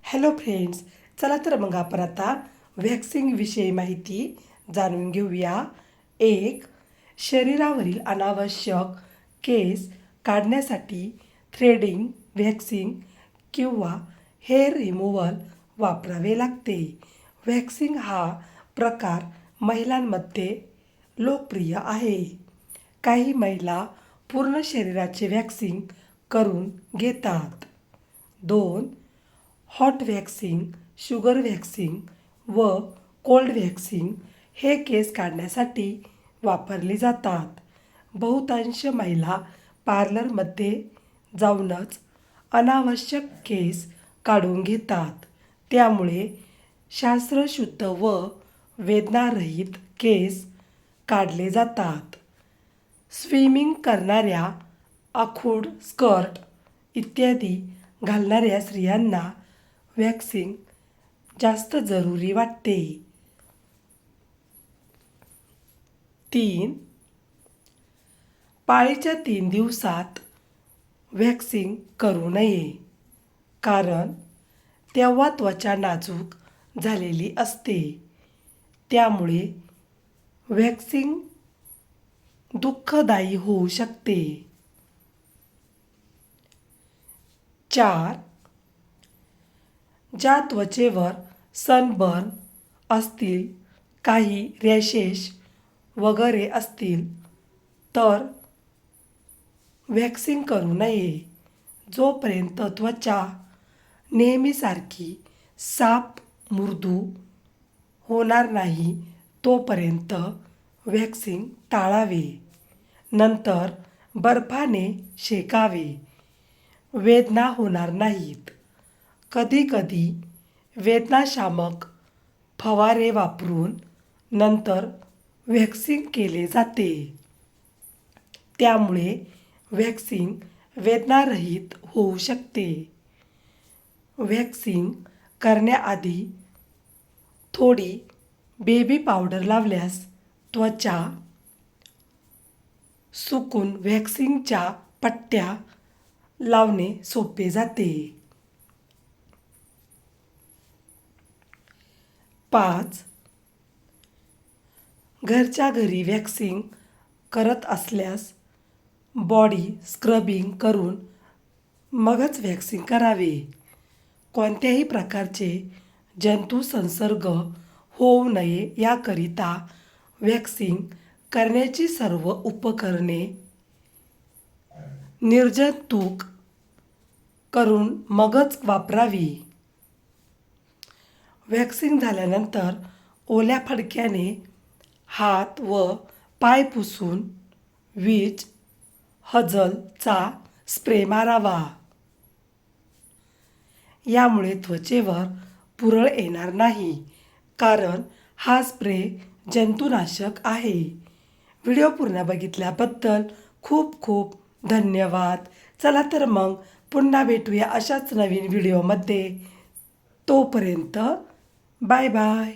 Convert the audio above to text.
Hello friends, चला तर मग आपण आता व्हॅक्सिंगविषयी माहिती जाणून घेऊया. एक, शरीरावरील अनावश्यक केस काढण्यासाठी थ्रेडिंग, व्हॅक्सिंग किंवा हेअर रिमूव्हल वापरावे लागते. व्हॅक्सिंग हा प्रकार महिलांमध्ये लोकप्रिय आहे. काही महिला पूर्ण शरीराचे व्हॅक्सिंग करून घेतात. 2, हॉट व्हॅक्सिंग, शुगर व्हॅक्सिंग व कोल्ड व्हॅक्सिंग हे केस काढण्यासाठी वापरले जातात. बहुतांश महिला पार्लरमध्ये जाऊनच अनावश्यक केस काढून घेतात. त्यामुळे शास्त्रशुद्ध व वेदनारहित केस काढले जातात. स्विमिंग करणाऱ्या, आखूड स्कर्ट इत्यादी घालणाऱ्या स्त्रियांना व्हॅक्सिंग जास्त जरुरी वाटते. 3, पाळीच्या 3 दिवसात व्हॅक्सिंग करू नये, कारण तेव्हा त्वचा नाजूक झालेली असते. त्यामुळे व्हॅक्सिंग दुःखदायी होऊ शकते. 4, ज्या त्वचेवर सनबर्न असतील, काही रॅशेस वगैरे असतील तर व्हॅक्सिंग करू नये. जोपर्यंत त्वचा नेहमीसारखी साफ मृदू होणार नाही तोपर्यंत व्हॅक्सिंग टाळावे. नंतर बर्फाने शेकावे. वेदना होणार नाहीत. कधीकधी वेदनाशामक फवारे वापरून नंतर व्हॅक्सिंग केले जाते. त्यामुळे व्हॅक्सिंग वेदनारहित होऊ शकते. व्हॅक्सिंग करण्याआधी थोडी बेबी पावडर लावल्यास त्वचा सुकून व्हॅक्सिंगच्या पट्ट्या लावणे सोपे जाते. 5, घरच्या घरी व्हॅक्सिंग करत असल्यास बॉडी स्क्रबिंग करून मगच व्हॅक्सिंग करावे. कोणत्याही प्रकारचे जंतू संसर्ग होऊ नये याकरिता व्हॅक्सिंग करण्याची सर्व उपकरणे निर्जंतुक करून मगच वापरावी. व्हॅक्सिंग झाल्यानंतर ओल्या फडक्याने हात व पाय पुसून विच हजलचा स्प्रे मारावा. यामुळे त्वचेवर पुरळ येणार नाही, कारण हा स्प्रे जंतुनाशक आहे. व्हिडिओ पूर्ण बघितल्याबद्दल खूप खूप धन्यवाद. चला तर मग पुन्हा भेटूया अशाच नवीन व्हिडिओमध्ये. तोपर्यंत बाय बाय.